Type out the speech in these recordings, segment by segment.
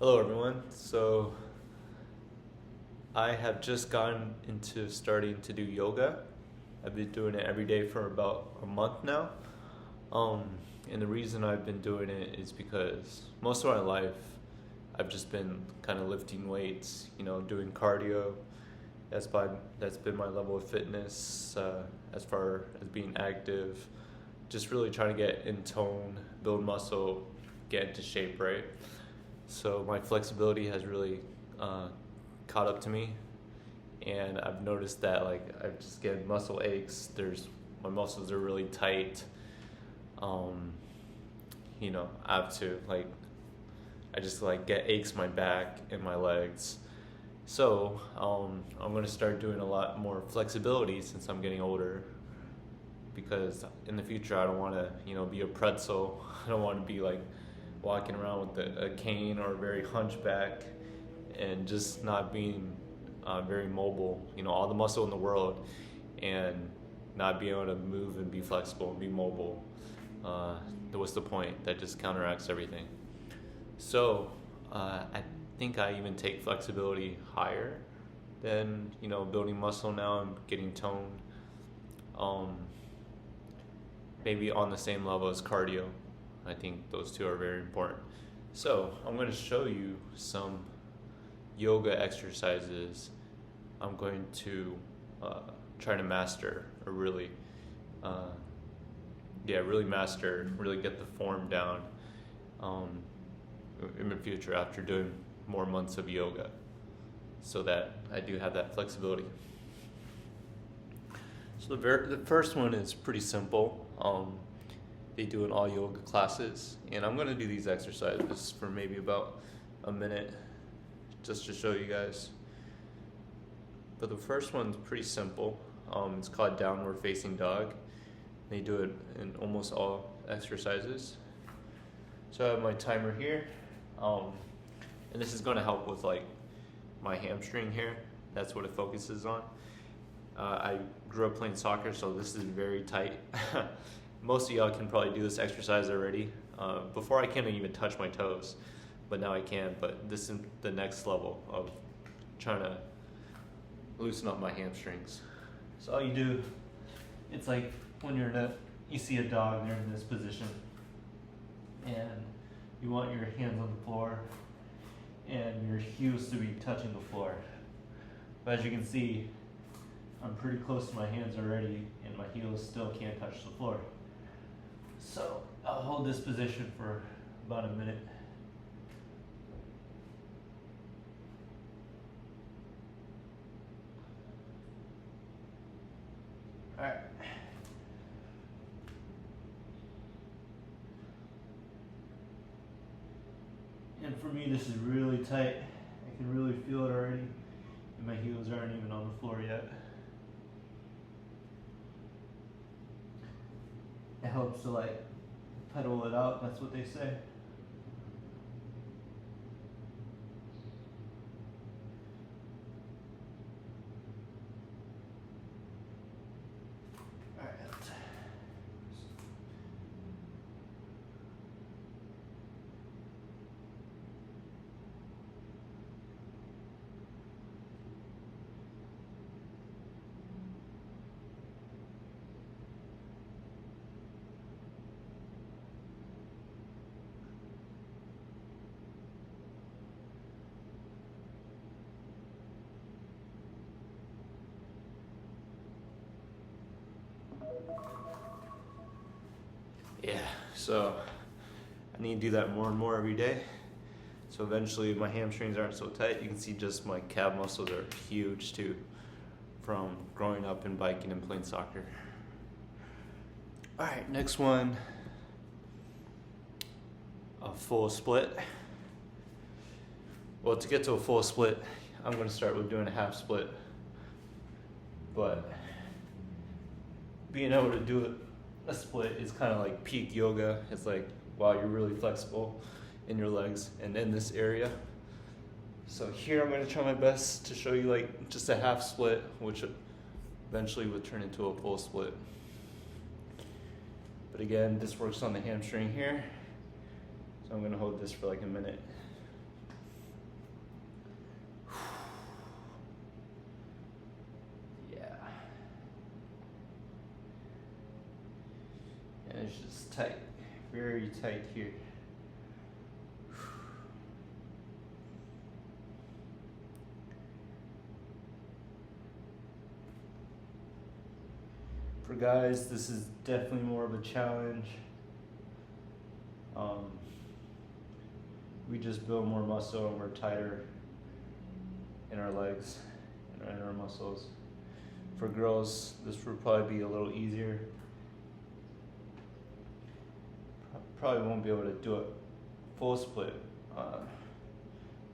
Hello, everyone. So, I have just gotten into starting to do yoga. I've been doing it every day for about a month now. Um, and the reason I've been doing it is because most of my life I've just been kind of lifting weights, doing cardio. That's been my level of fitness as far as being active. Just really trying to get in tone, build muscle, get into shape, right? So my flexibility has really caught up to me, and I've noticed that I just get muscle aches. My muscles are really tight. Um, I have to I just get aches in my back and my legs. So I'm gonna start doing a lot more flexibility since I'm getting older, because in the future I don't want to be a pretzel. I don't want to be walking around with a cane or very hunchback and just not being very mobile. All the muscle in the world and not being able to move and be flexible and be mobile. What's the point? That just counteracts everything. So I think I even take flexibility higher than building muscle now. I'm getting toned. Maybe on the same level as cardio. I think those two are very important. So I'm going to show you some yoga exercises I'm going to try to master, or really master, really get the form down in the future after doing more months of yoga, so that I do have that flexibility. So the first one is pretty simple. They do in all yoga classes, and I'm going to do these exercises for maybe about a minute just to show you guys. But the first one's pretty simple. It's called downward facing dog. They do it in almost all exercises. So I have my timer here, and this is going to help with my hamstring here. That's what it focuses on. I grew up playing soccer, so this is very tight. Most of y'all can probably do this exercise already. Before I can't even touch my toes, but now I can. But this is the next level of trying to loosen up my hamstrings. So all you do, it's like when you see a dog, they're in this position, and you want your hands on the floor and your heels to be touching the floor. But as you can see, I'm pretty close to my hands already, and my heels still can't touch the floor. So I'll hold this position for about a minute. All right. And for me, this is really tight. I can really feel it already, and my heels aren't even on the floor yet. It helps to pedal it out, that's what they say. Alright. Yeah, so I need to do that more and more every day. So eventually my hamstrings aren't so tight. You can see just my calf muscles are huge too, from growing up and biking and playing soccer. All right, next one, a full split. Well, to get to a full split, I'm gonna start with doing a half split. But being able to do a split is kind of like peak yoga. It's wow, you're really flexible in your legs and in this area. So here I'm going to try my best to show you just a half split, which eventually would turn into a full split. But again, this works on the hamstring here. So I'm going to hold this for a minute. it's just tight, very tight here. For guys, this is definitely more of a challenge. We just build more muscle and we're tighter in our legs and in our muscles. For girls, this would probably be a little easier. Probably won't be able to do it full split,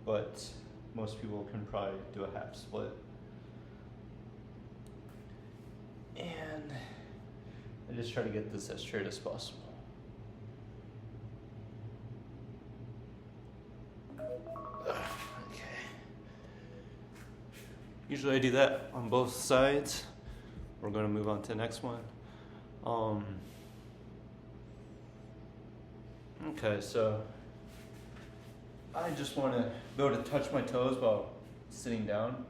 but most people can probably do a half split. And I just try to get this as straight as possible. Okay. Usually I do that on both sides. We're going to move on to the next one. Okay, so I just want to be able to touch my toes while sitting down,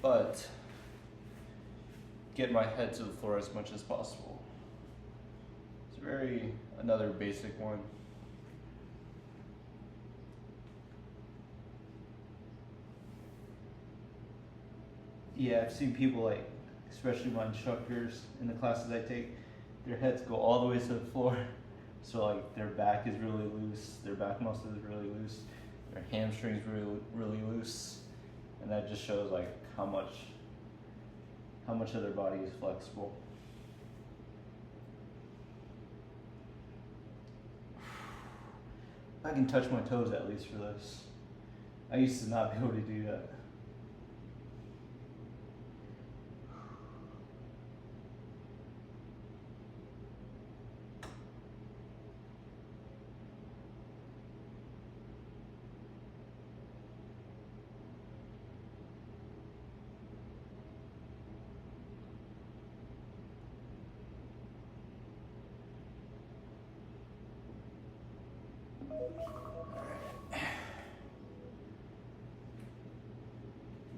but get my head to the floor as much as possible. It's another basic one. Yeah, I've seen people like, especially my instructors in the classes I take, their heads go all the way to the floor. So like their back is really loose, their back muscle is really loose, their hamstrings really loose, and that just shows like how much of their body is flexible. I can touch my toes at least for this. I used to not be able to do that.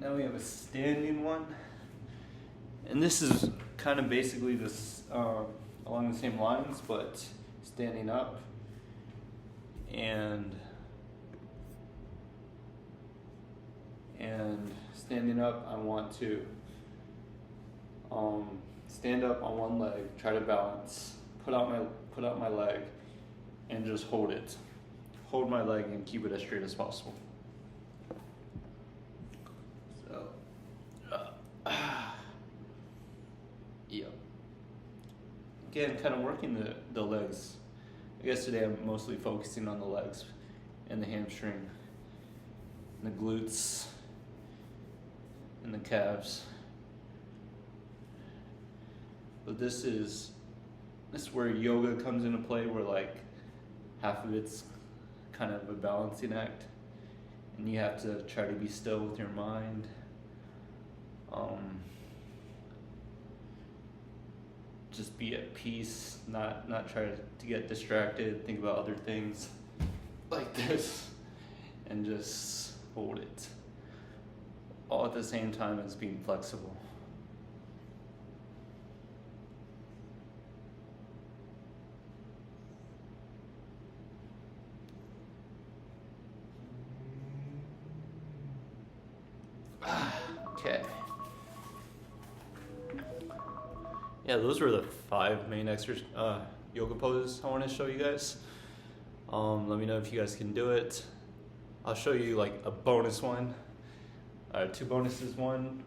Now we have a standing one, and this is kind of basically this along the same lines, but standing up. And standing up, I want to stand up on one leg, try to balance, put out my leg, and just hold it. Hold my leg and keep it as straight as possible. So, yeah. Again, kind of working the legs. I guess today I'm mostly focusing on the legs and the hamstring, and the glutes, and the calves. But this is where yoga comes into play, where like half of it's kind of a balancing act, and you have to try to be still with your mind. Just be at peace, not try to get distracted, think about other things like this, and just hold it. All at the same time as being flexible. Okay. Yeah, those were the 5 main yoga poses I want to show you guys. Let me know if you guys can do it. I'll show you like a bonus one. 2 bonuses, one,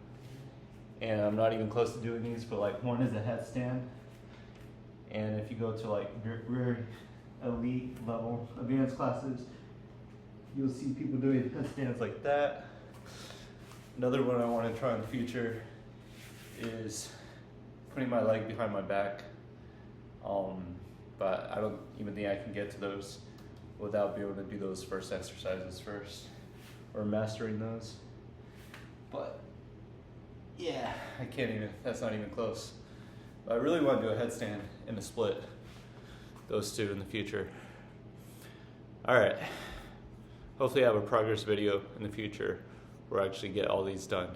and I'm not even close to doing these, but like one is a headstand. And if you go to like very elite level advanced classes, you'll see people doing headstands like that. Another one I want to try in the future is putting my leg behind my back. But I don't even think I can get to those without being able to do those first exercises first, or mastering those. But yeah, I can't even, that's not even close. But I really want to do a headstand and a split, those 2 in the future. All right, hopefully I have a progress video in the future where I actually get all these done.